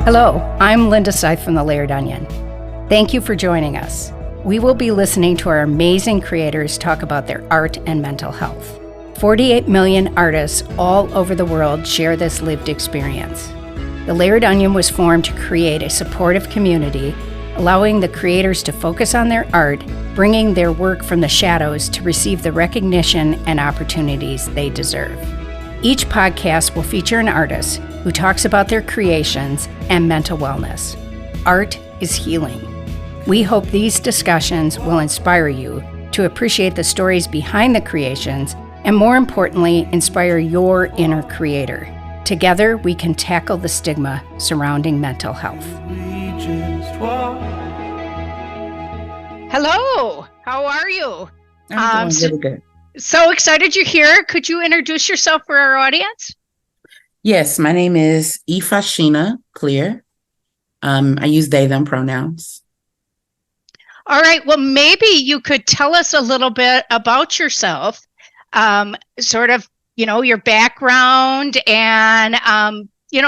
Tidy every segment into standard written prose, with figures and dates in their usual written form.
Hello, I'm Linda Seith from The Layered Onion. Thank you for joining us. We will be listening to our amazing creators talk about their art and mental health. 48 million artists all over the world share this lived experience. The Layered Onion was formed to create a supportive community, allowing the creators to focus on their art, bringing their work from the shadows to receive the recognition and opportunities they deserve. Each podcast will feature an artist who talks about their creations and mental wellness. Art is healing. We hope these discussions will inspire you to appreciate the stories behind the creations and, more importantly, inspire your inner creator. Together, we can tackle the stigma surrounding mental health. Hello, how are you? I'm doing really good. So excited you're here. Could you introduce yourself for our audience? Yes, my name is Ifasina Clear. I use they, them pronouns. All right. Well, maybe you could tell us a little bit about yourself, sort of, your background and,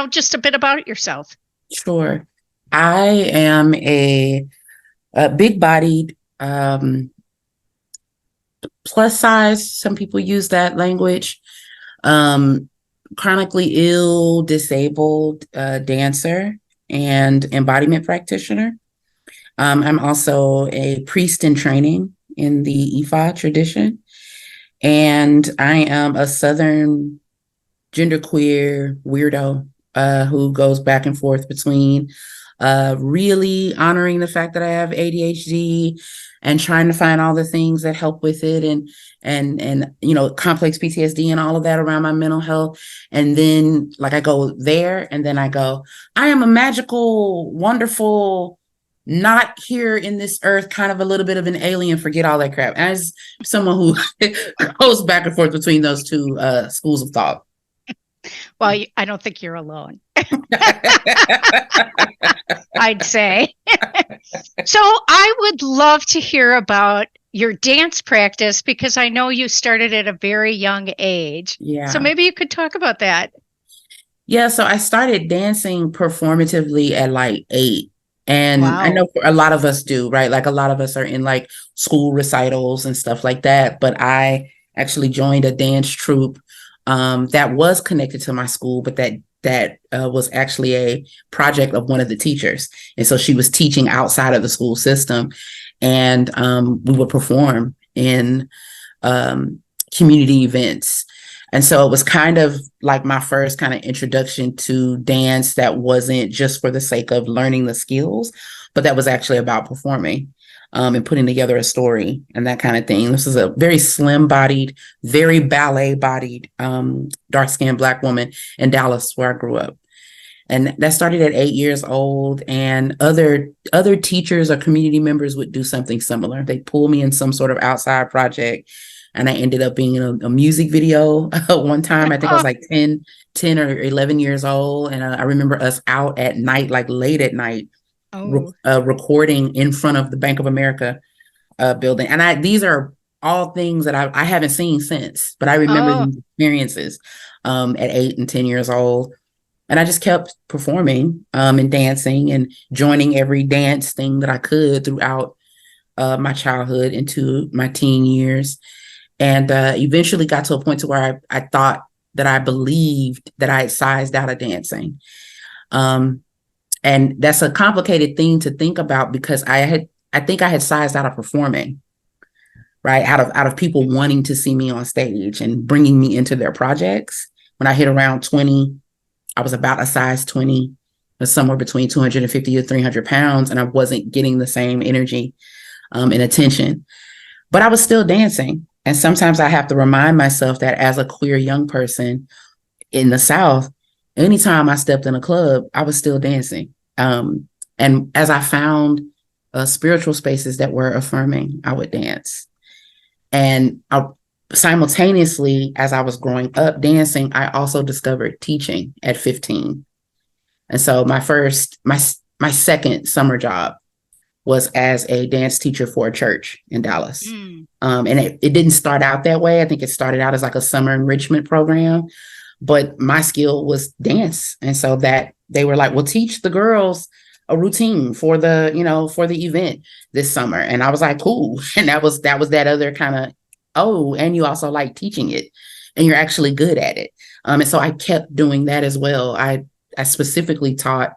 just a bit about yourself. Sure. I am a big-bodied, plus size. Some people use that language. Chronically ill, disabled dancer and embodiment practitioner. I'm also a priest in training in the Ifa tradition. And I am a Southern genderqueer weirdo who goes back and forth between really honoring the fact that I have ADHD and trying to find all the things that help with it and complex PTSD and all of that around my mental health. And then I go there and then I go, I am a magical, wonderful, not here in this earth, kind of a little bit of an alien, forget all that crap. As someone who goes back and forth between those two schools of thought. Well, I don't think you're alone. I'd say. So I would love to hear about your dance practice because I know you started at a very young age. Yeah. So maybe you could talk about that. Yeah. So I started dancing performatively at 8. And wow. I know a lot of us do, right? A lot of us are in school recitals and stuff like that. But I actually joined a dance troupe that was connected to my school, but that was actually a project of one of the teachers. And so she was teaching outside of the school system. And we would perform in community events. And so it was kind of my first kind of introduction to dance that wasn't just for the sake of learning the skills, but that was actually about performing and putting together a story and that kind of thing. This is a very slim-bodied, very ballet-bodied, dark-skinned Black woman in Dallas, where I grew up. And that started at 8 years old. And other teachers or community members would do something similar. They pull me in some sort of outside project. And I ended up being in a music video one time. I think I was 10 or 11 years old. And I remember us out at night, late at night, recording in front of the Bank of America building. And these are all things that I haven't seen since, but I remember these experiences at 8 and 10 years old. And I just kept performing and dancing and joining every dance thing that I could throughout my childhood into my teen years. And eventually got to a point to where I thought that I believed that I had sized out of dancing. And that's a complicated thing to think about because I think I had sized out of performing, right? Out of people wanting to see me on stage and bringing me into their projects. When I hit around 20, I was about a size 20, somewhere between 250 to 300 pounds. And I wasn't getting the same energy and attention, but I was still dancing. And sometimes I have to remind myself that as a queer young person in the South, anytime I stepped in a club, I was still dancing. And as I found spiritual spaces that were affirming, I would dance. And simultaneously, as I was growing up dancing, I also discovered teaching at 15. And so my second summer job was as a dance teacher for a church in Dallas. And it didn't start out that way. I think it started out as a summer enrichment program, but my skill was dance. And so that they were like, well, teach the girls a routine for the, for the event this summer. And I was like, cool. And that other kind of, oh, and you also like teaching it and you're actually good at it. And so I kept doing that as well. I specifically taught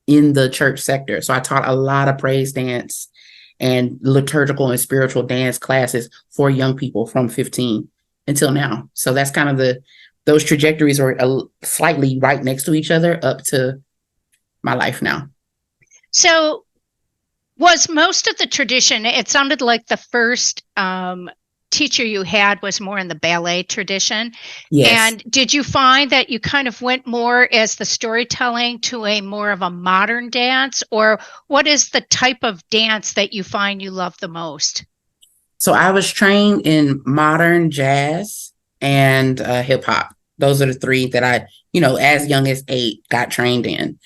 in the church sector. So I taught a lot of praise dance and liturgical and spiritual dance classes for young people from 15 until now. So that's kind of those trajectories are slightly right next to each other up to my life now. So was most of the tradition, it sounded like the first teacher you had was more in the ballet tradition. Yes. And did you find that you kind of went more as the storytelling to a more of a modern dance, or what is the type of dance that you find you love the most? So I was trained in modern jazz and hip hop. Those are the three that I, as young as 8 got trained in.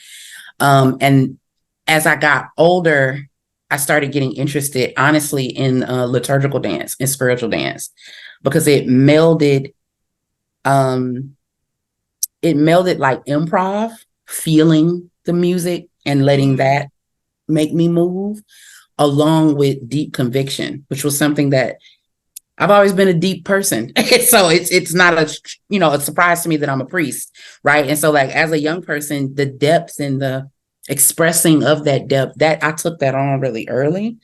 And as I got older, I started getting interested, honestly, in liturgical dance and spiritual dance, because it melded like improv, feeling the music and letting that make me move, along with deep conviction, which was something that I've always been a deep person. So it's not a surprise to me that I'm a priest, right? And so like as a young person, the depth and the expressing of that depth, that I took that on really early.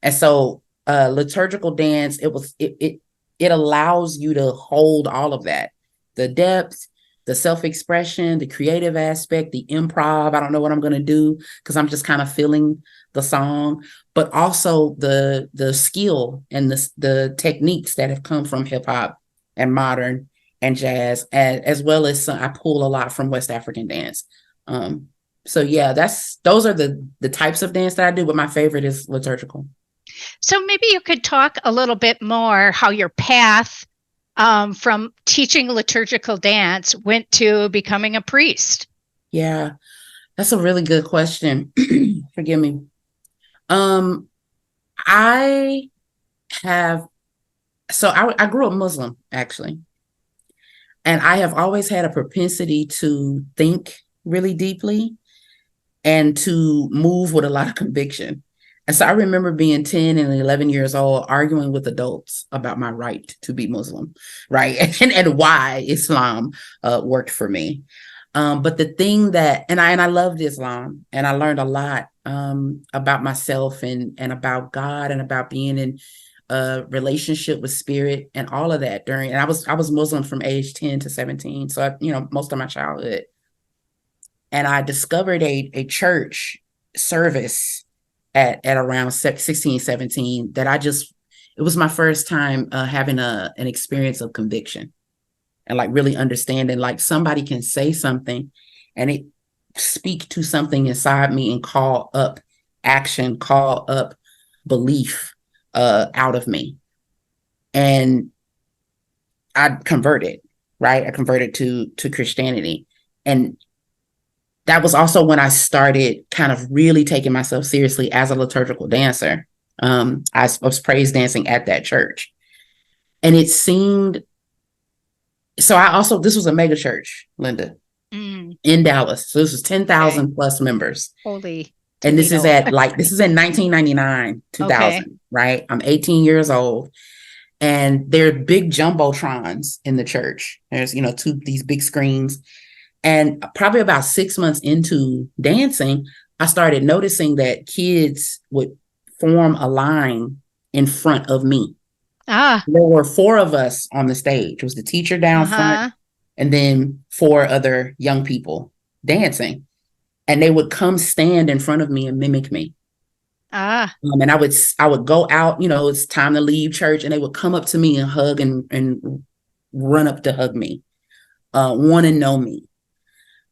And so liturgical dance, it allows you to hold all of that, the depth, the self-expression, the creative aspect, the improv. I don't know what I'm going to do because I'm just kind of feeling the song, but also the skill and the techniques that have come from hip hop and modern and jazz, as well as I pull a lot from West African dance. So yeah, those are the types of dance that I do, but my favorite is liturgical. So maybe you could talk a little bit more how your path from teaching liturgical dance went to becoming a priest. Yeah, that's a really good question. Forgive me. I grew up Muslim, actually. And I have always had a propensity to think really deeply and to move with a lot of conviction. And so I remember being 10 and 11 years old, arguing with adults about my right to be Muslim, right? And why Islam worked for me. But the thing and I loved Islam, and I learned a lot about myself and about God and about being in a relationship with spirit and all of that and I was Muslim from age 10 to 17. So, most of my childhood. And I discovered a church service at around 16, 17 that it was my first time having an experience of conviction and like really understanding, like somebody can say something and it speak to something inside me and call up action, call up belief out of me. And I converted, right? I converted to Christianity. And that was also when I started kind of really taking myself seriously as a liturgical dancer. I was praise dancing at that church. And it seemed, this was a mega church, Linda, in Dallas. So this was 10,000 plus members. Holy And this is in 1999, 2000, right? I'm 18 years old. And there are big jumbotrons in the church. There's, these big screens. And probably about 6 months into dancing, I started noticing that kids would form a line in front of me. There were 4 of us on the stage. It was the teacher down front and then 4 other young people dancing. And they would come stand in front of me and mimic me. And I would go out, it's time to leave church, and they would come up to me and hug and run up to hug me, want to know me.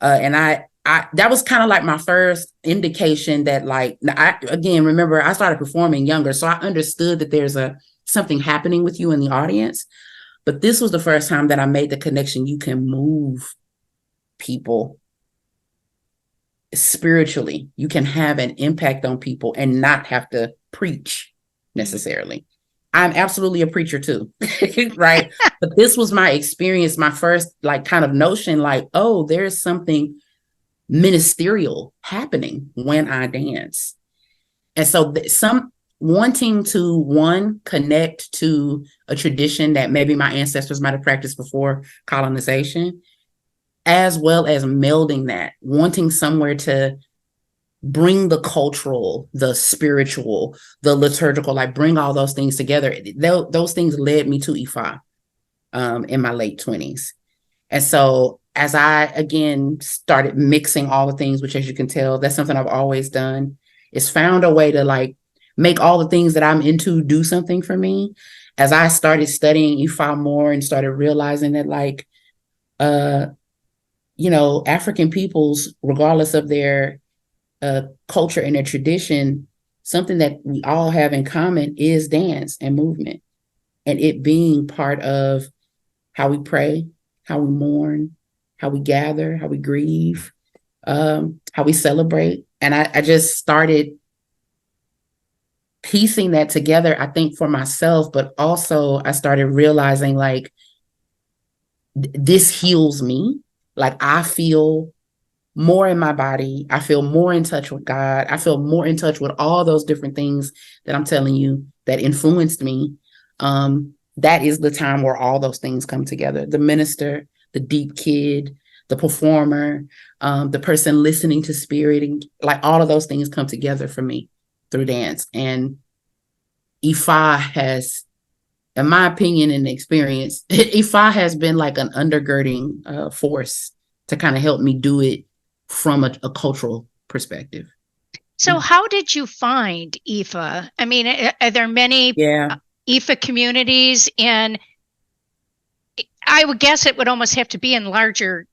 And I that was kind of like my first indication that, like, remember, I started performing younger, so I understood that there's something happening with you in the audience. But this was the first time that I made the connection. You can move people spiritually. You can have an impact on people and not have to preach necessarily. I'm absolutely a preacher too, right? But this was my experience, my first kind of notion, oh, there's something ministerial happening when I dance. And so some wanting to, one, connect to a tradition that maybe my ancestors might have practiced before colonization, as well as melding that, wanting somewhere to bring the cultural, the spiritual, the liturgical, like bring all those things together. Those things led me to Ifa in my late 20s. And so as I, again, started mixing all the things, which as you can tell, that's something I've always done, is found a way to like make all the things that I'm into do something for me. As I started studying Ifa more and started realizing that like, African peoples, regardless of their culture and their tradition, something that we all have in common is dance and movement, and it being part of how we pray, how we mourn, how we gather, how we grieve, how we celebrate. And I just started piecing that together, I think, for myself, but also I started realizing like this heals me. Like I feel more in my body. I feel more in touch with God. I feel more in touch with all those different things that I'm telling you that influenced me. That is the time where all those things come together. The minister, the deep kid, the performer, the person listening to spirit, and like all of those things come together for me through dance. And Ifa has, in my opinion and experience, Ifa has been like an undergirding force to kind of help me do it from a cultural perspective. So how did you find Ifa? I mean, are there many Ifa communities? And I would guess it would almost have to be in larger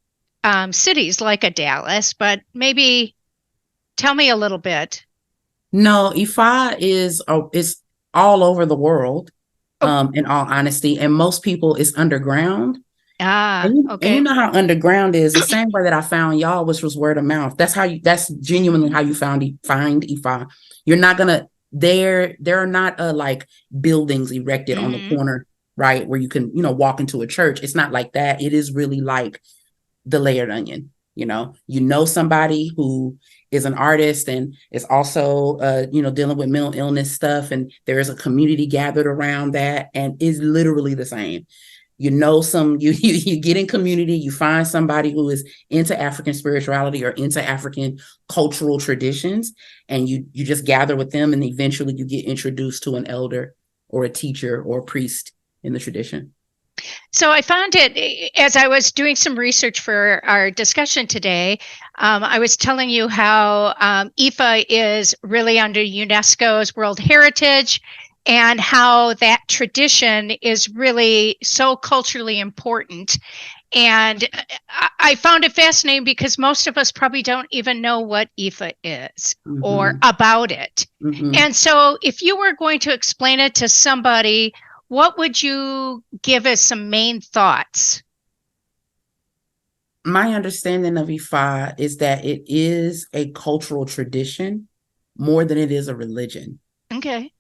cities like a Dallas, but maybe tell me a little bit. No, Ifa is all over the world, in all honesty. And most people, it's underground. Okay. And you know how underground is, the same way that I found y'all, which was word of mouth. That's genuinely how you find Ifa. You're not gonna, there are not like buildings erected on the corner, right, where you can, walk into a church. It's not like that. It is really like the layered onion. Somebody who is an artist and is also dealing with mental illness stuff, and there is a community gathered around that, and is literally the same. You get in community, you find somebody who is into African spirituality or into African cultural traditions, and you just gather with them, and eventually you get introduced to an elder or a teacher or a priest in the tradition. So I found it, as I was doing some research for our discussion today, I was telling you how Ifa is really under UNESCO's World Heritage, and how that tradition is really so culturally important. And I found it fascinating because most of us probably don't even know what Ifa is or about it. And so if you were going to explain it to somebody, what would you give as some main thoughts? My understanding of Ifa is that it is a cultural tradition more than it is a religion. Okay.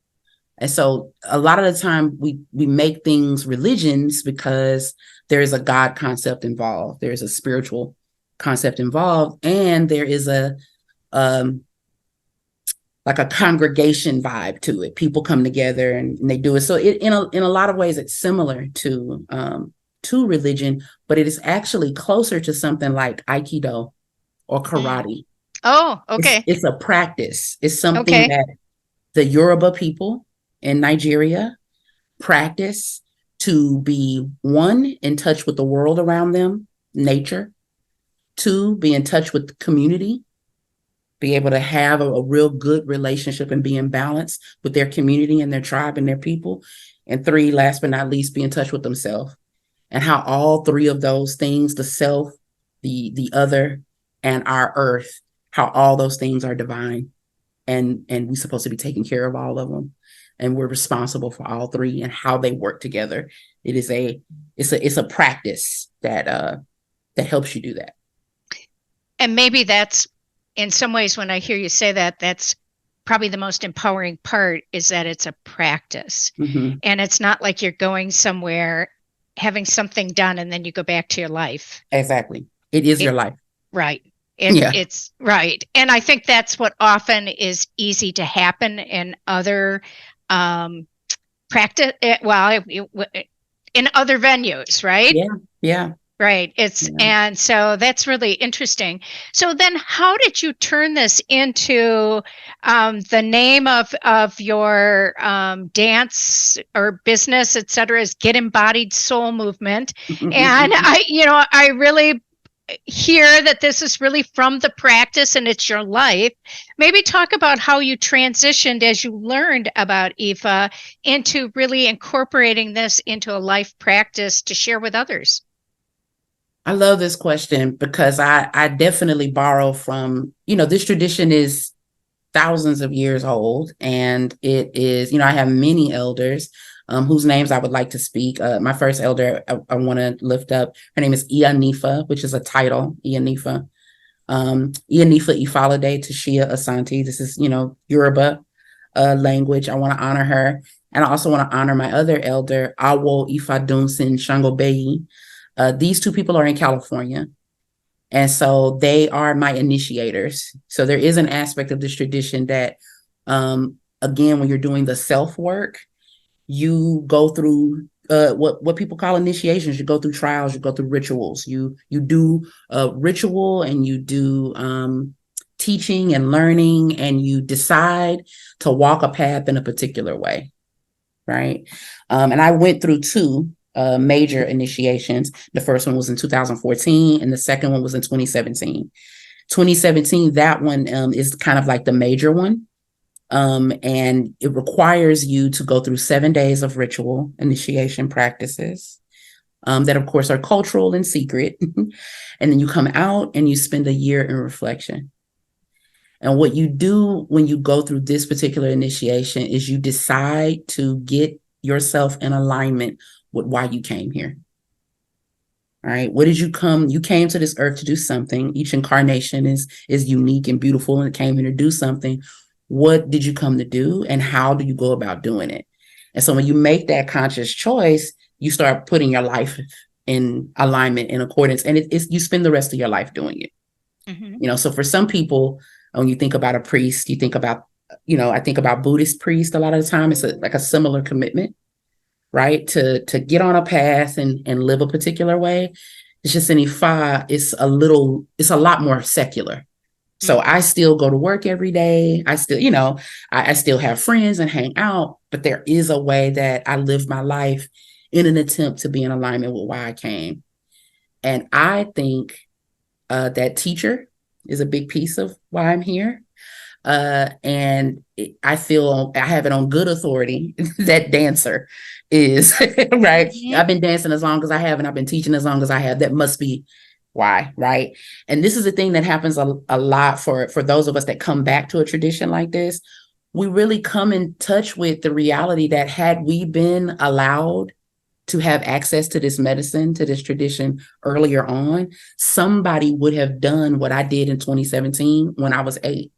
And so a lot of the time we make things religions because there is a God concept involved. There is a spiritual concept involved, and there is a like a congregation vibe to it. People come together and they do it. So in a lot of ways, it's similar to religion, but it is actually closer to something like Aikido or karate. Oh, okay. It's a practice. It's something that the Yoruba people in Nigeria practice to be, one, in touch with the world around them, nature, two, be in touch with the community, be able to have a real good relationship and be in balance with their community and their tribe and their people, and three, last but not least, be in touch with themselves. And how all three of those things, the self, the other, and our earth, how all those things are divine, and we're supposed to be taking care of all of them. And we're responsible for all three and how they work together. It's a practice that helps you do that. And maybe that's, in some ways, when I hear you say that, that's probably the most empowering part, is that it's a practice. And it's not like you're going somewhere, having something done, and then you go back to your life. Exactly. It is your life. Right. Yeah. It's right. And I think that's what often is easy to happen in other practice, in other venues, right? Yeah. Yeah. Right. Yeah. And so that's really interesting. So then how did you turn this into the name of your dance or business, et cetera, is Get Embodied Soul Movement. And I really hear that this is really from the practice and it's your life. Maybe talk about how you transitioned as you learned about IFA into really incorporating this into a life practice to share with others. I love this question because I definitely borrow from, this tradition is thousands of years old, and it is, I have many elders whose names I would like to speak. My first elder I want to lift up, her name is Ianifa, which is a title, Ianifa. Ianifa Ifalade Tashia Asante. This is, Yoruba language. I want to honor her. And I also want to honor my other elder, Awo Ifadunsin Shangobeyi. These two people are in California. And so they are my initiators. So there is an aspect of this tradition that, again, when you're doing the self work, you go through what people call initiations. You go through trials, you go through rituals. You do ritual, and you do teaching and learning, and you decide to walk a path in a particular way, right? And I went through two major initiations. The first one was in 2014, and the second one was in 2017. 2017, that one is kind of like the major one. And it requires you to go through 7 days of ritual initiation practices that, of course, are cultural and secret. And then you come out and you spend a year in reflection. And what you do when you go through this particular initiation is you decide to get yourself in alignment with why you came here. All right. What did you come? You came to this earth to do something. Each incarnation is unique and beautiful, and it came here to do something. What did you come to do, and how do you go about doing it? And so when you make that conscious choice, you start putting your life in alignment, in accordance, and you spend the rest of your life doing it. Mm-hmm. So for some people, when you think about a priest, you think about, I think about Buddhist priest a lot of the time. It's like a similar commitment, right? To get on a path and live a particular way. It's just in Ifa, it's a lot more secular. So I still go to work every day. I still, I still have friends and hang out, but there is a way that I live my life in an attempt to be in alignment with why I came. And I think that teacher is a big piece of why I'm here. And I feel I have it on good authority that dancer is, right? Mm-hmm. I've been dancing as long as I have, and I've been teaching as long as I have. That must be why, right? And this is a thing that happens a lot for those of us that come back to a tradition like this. We really come in touch with the reality that had we been allowed to have access to this medicine, to this tradition earlier on, somebody would have done what I did in 2017 when I was 8.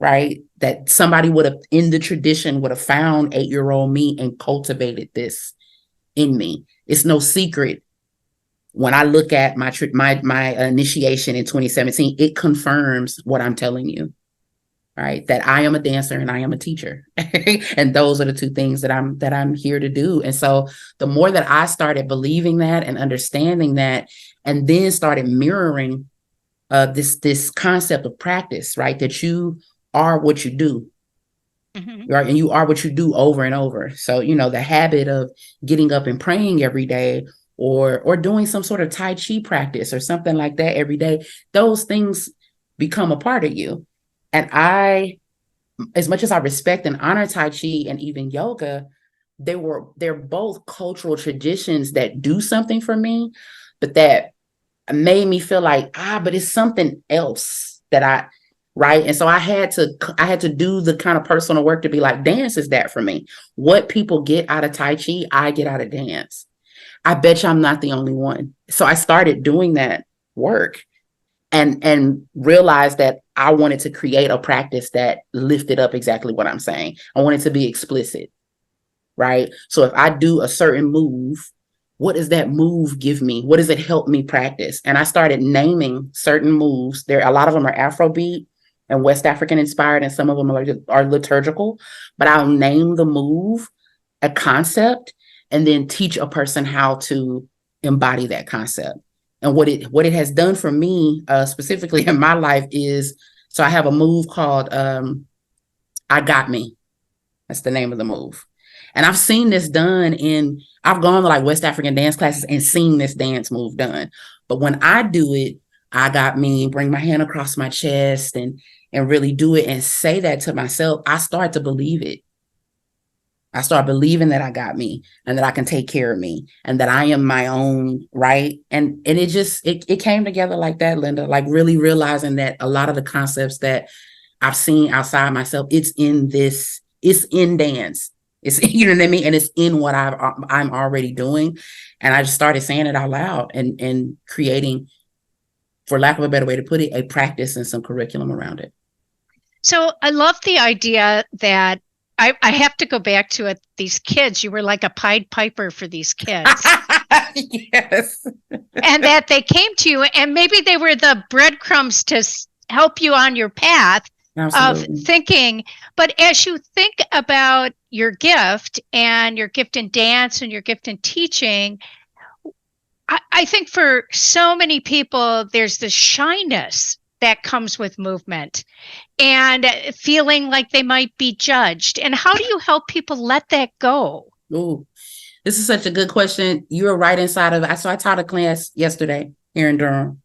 Right? That somebody would have, in the tradition, would have found 8-year-old me and cultivated this in me. It's no secret. When I look at my initiation in 2017, it confirms what I'm telling you, right? That I am a dancer and I am a teacher. And those are the two things that I'm here to do. And so the more that I started believing that and understanding that, and then started mirroring this concept of practice, right? That you are what you do. Mm-hmm. Right? And you are what you do over and over. So, the habit of getting up and praying every day, or doing some sort of Tai Chi practice or something like that every day, those things become a part of you. And I, as much as I respect and honor Tai Chi and even yoga, they're both cultural traditions that do something for me, but that made me feel like, but it's something else that right? And so I had to do the kind of personal work to be like, dance is that for me. What people get out of Tai Chi, I get out of dance. I bet you I'm not the only one. So I started doing that work and realized that I wanted to create a practice that lifted up exactly what I'm saying. I wanted to be explicit, right? So if I do a certain move, what does that move give me? What does it help me practice? And I started naming certain moves. A lot of them are Afrobeat and West African inspired, and some of them are liturgical, but I'll name the move, a concept, and then teach a person how to embody that concept. And what it has done for me, specifically in my life, is, so I have a move called I Got Me. That's the name of the move. And I've seen this done I've gone to like West African dance classes and seen this dance move done. But when I do it, I got me, bring my hand across my chest and really do it and say that to myself, I start to believe it. I start believing that I got me and that I can take care of me and that I am my own, right? And it came together like that, Linda, like really realizing that a lot of the concepts that I've seen outside myself, it's in dance. It's, you know what I mean? And it's in what I'm already doing. And I just started saying it out loud and creating, for lack of a better way to put it, a practice and some curriculum around it. So I love the idea that I have to go back to it. These kids, you were like a Pied Piper for these kids. Yes. And that they came to you and maybe they were the breadcrumbs to help you on your path. Absolutely. Of thinking. But as you think about your gift and your gift in dance and your gift in teaching, I think for so many people, there's this shyness that comes with movement and feeling like they might be judged. And how do you help people let that go? Ooh, this is such a good question. You were right inside of it. So I taught a class yesterday here in Durham.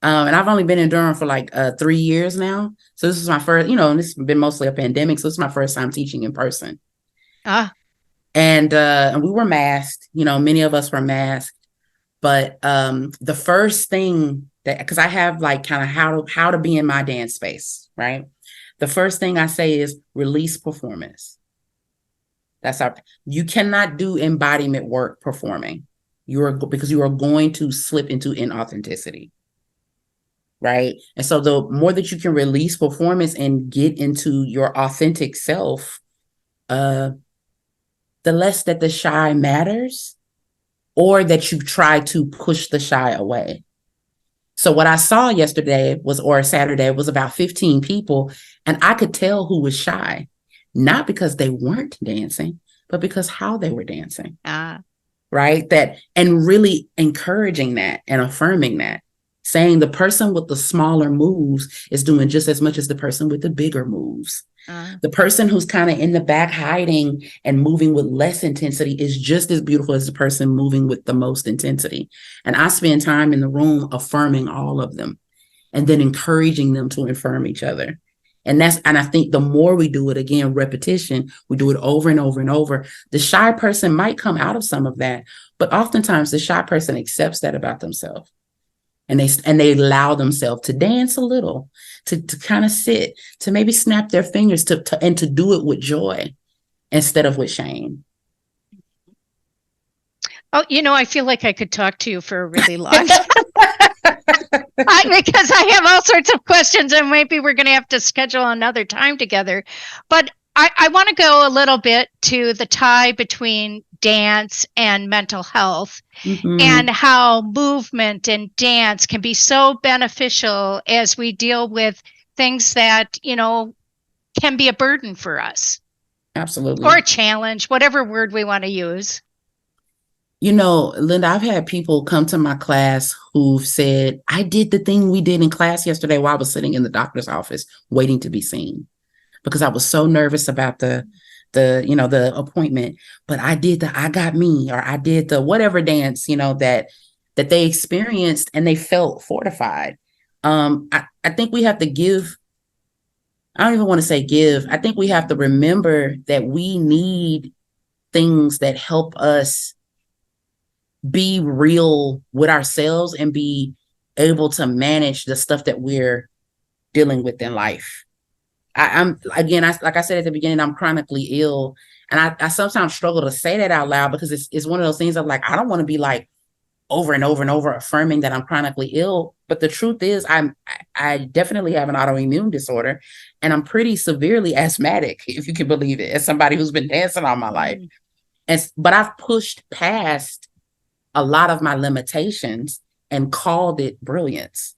And I've only been in Durham for like 3 years now. So this is my first, and this has been mostly a pandemic. So this is my first time teaching in person. And we were masked, many of us were masked. But the first thing because I have like kind of how to be in my dance space, right? The first thing I say is release performance. You cannot do embodiment work performing. Because you are going to slip into inauthenticity. Right. And so the more that you can release performance and get into your authentic self, the less that the shy matters or that you try to push the shy away. So what I saw yesterday or Saturday was about 15 people, and I could tell who was shy, not because they weren't dancing, but because how they were dancing. Right. And really encouraging that and affirming that. Saying the person with the smaller moves is doing just as much as the person with the bigger moves. The person who's kind of in the back hiding and moving with less intensity is just as beautiful as the person moving with the most intensity. And I spend time in the room affirming all of them and then encouraging them to affirm each other. And I think the more we do it, again, repetition, we do it over and over and over. The shy person might come out of some of that, but oftentimes the shy person accepts that about themselves. And they allow themselves to dance a little, to kind of sit, to maybe snap their fingers, and to do it with joy instead of with shame. Oh, I feel like I could talk to you for a really long time. Because I have all sorts of questions, and maybe we're going to have to schedule another time together. But I want to go a little bit to the tie between dance and mental health, and how movement and dance can be so beneficial as we deal with things that, can be a burden for us. Absolutely. Or a challenge, whatever word we want to use. Linda, I've had people come to my class who've said, I did the thing we did in class yesterday while I was sitting in the doctor's office waiting to be seen because I was so nervous about the appointment, but I did the I Got Me, or I did the whatever dance, that they experienced and they felt fortified. I think we have to give. I don't even want to say give. I think we have to remember that we need things that help us be real with ourselves and be able to manage the stuff that we're dealing with in life. Like I said at the beginning, I'm chronically ill, and I sometimes struggle to say that out loud because it's one of those things of like, I don't want to be like over and over and over affirming that I'm chronically ill. But the truth is I definitely have an autoimmune disorder, and I'm pretty severely asthmatic, if you can believe it, as somebody who's been dancing all my life. But I've pushed past a lot of my limitations and called it brilliance,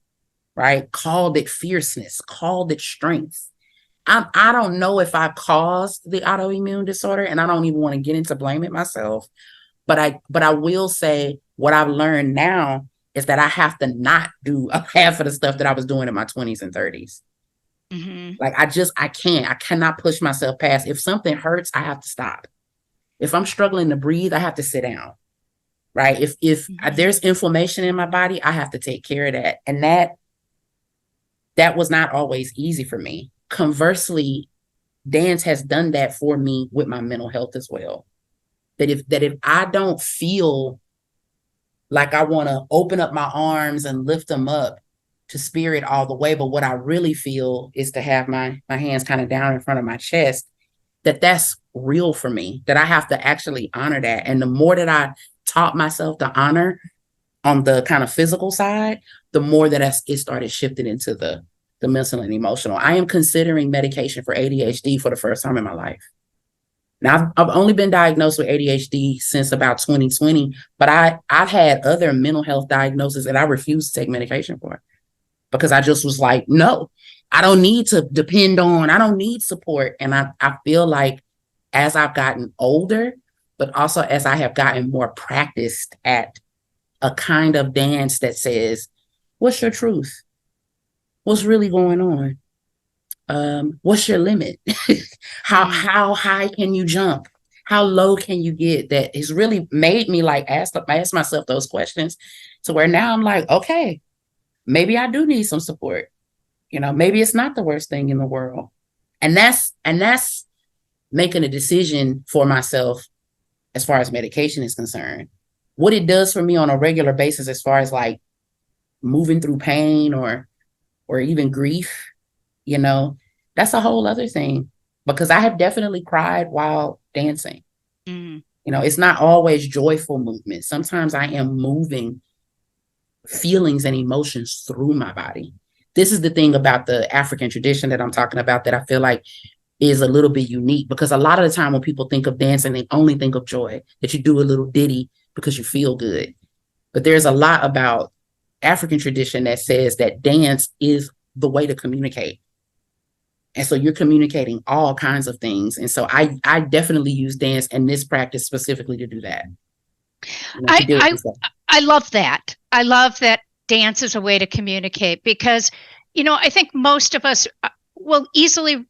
right? Called it fierceness, called it strength. I don't know if I caused the autoimmune disorder, and I don't even want to get into blaming myself. But I will say what I've learned now is that I have to not do half of the stuff that I was doing in my 20s and 30s. Mm-hmm. Like I cannot push myself past. If something hurts, I have to stop. If I'm struggling to breathe, I have to sit down. Right. If Mm-hmm. there's inflammation in my body, I have to take care of that. And that was not always easy for me. Conversely, dance has done that for me with my mental health as well. That if I don't feel like I want to open up my arms and lift them up to spirit all the way, but what I really feel is to have my hands kind of down in front of my chest, that's real for me, that I have to actually honor that. And the more that I taught myself to honor on the kind of physical side, the more that it started shifting into the mental and emotional. I am considering medication for ADHD for the first time in my life. Now, I've only been diagnosed with ADHD since about 2020, but I've had other mental health diagnoses and I refuse to take medication for it because I just was like, no, I don't need to depend on, I don't need support. And I feel like as I've gotten older, but also as I have gotten more practiced at a kind of dance that says, what's your truth? What's really going on? What's your limit? How high can you jump? How low can you get? That has really made me like ask myself those questions to where now I'm like, okay, maybe I do need some support. Maybe it's not the worst thing in the world. And that's making a decision for myself as far as medication is concerned. What it does for me on a regular basis as far as like moving through pain or even grief, that's a whole other thing, because I have definitely cried while dancing. It's not always joyful movement. Sometimes I am moving feelings and emotions through my body. This is the thing about the African tradition that I'm talking about that I feel like is a little bit unique, because a lot of the time when people think of dancing, they only think of joy, that you do a little ditty because you feel good. But there's a lot about African tradition that says that dance is the way to communicate. And so you're communicating all kinds of things. And so I definitely use dance and this practice specifically to do that. I love that. I love that dance is a way to communicate, because, I think most of us will easily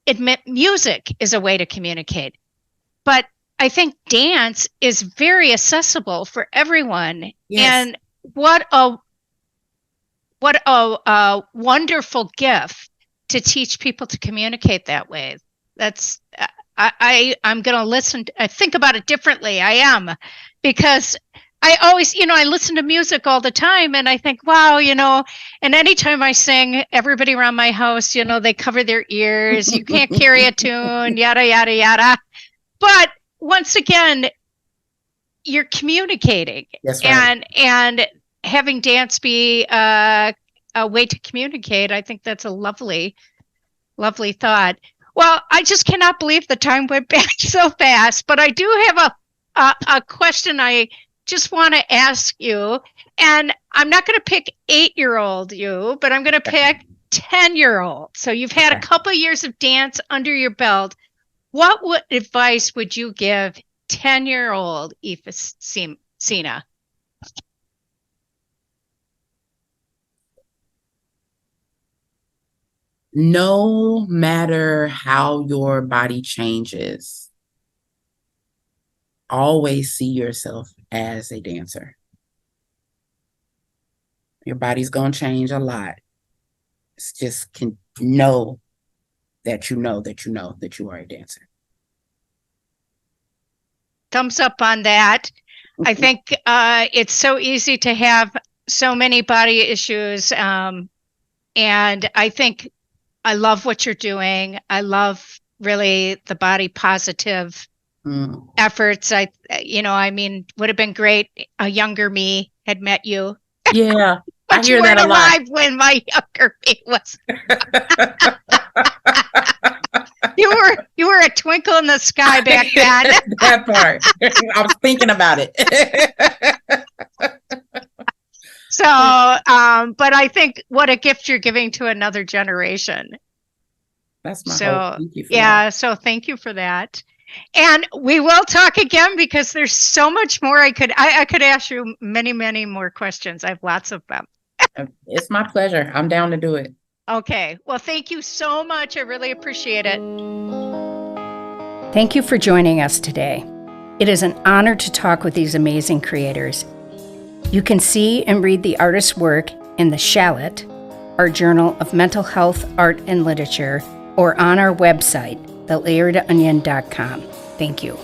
admit music is a way to communicate. But I think dance is very accessible for everyone. Yes. And what a wonderful gift to teach people to communicate that way. That's I'm going to listen. I think about it differently. I am, because I always, I listen to music all the time, and I think, wow, and anytime I sing, everybody around my house, they cover their ears. You can't carry a tune, yada, yada, yada. But once again, you're communicating. That's right. And having dance be a way to communicate, I think that's a lovely, lovely thought. Well, I just cannot believe the time went back so fast, but I do have a question I just want to ask you, and I'm not going to pick 8-year-old you, but I'm going to pick 10-year-old. So you've had a couple of years of dance under your belt. What advice would you give 10-year-old Ifasina? No matter how your body changes, always see yourself as a dancer. Your body's going to change a lot. It's just know that you are a dancer. Thumbs up on that. I think it's so easy to have so many body issues. And I think I love what you're doing. I love really the body positive efforts. Would have been great. A younger me had met you. Yeah. But you weren't alive when my younger me was. You were a twinkle in the sky back then. That part. I was thinking about it. but I think what a gift you're giving to another generation. That's my hope. Thank you for that. So thank you for that. And we will talk again because there's so much more I could ask you many, many more questions. I have lots of them. It's my pleasure. I'm down to do it. Okay. Well, thank you so much. I really appreciate it. Thank you for joining us today. It is an honor to talk with these amazing creators. You can see and read the artist's work in The Shallot, our journal of mental health, art, and literature, or on our website, thelayeredonion.com. Thank you.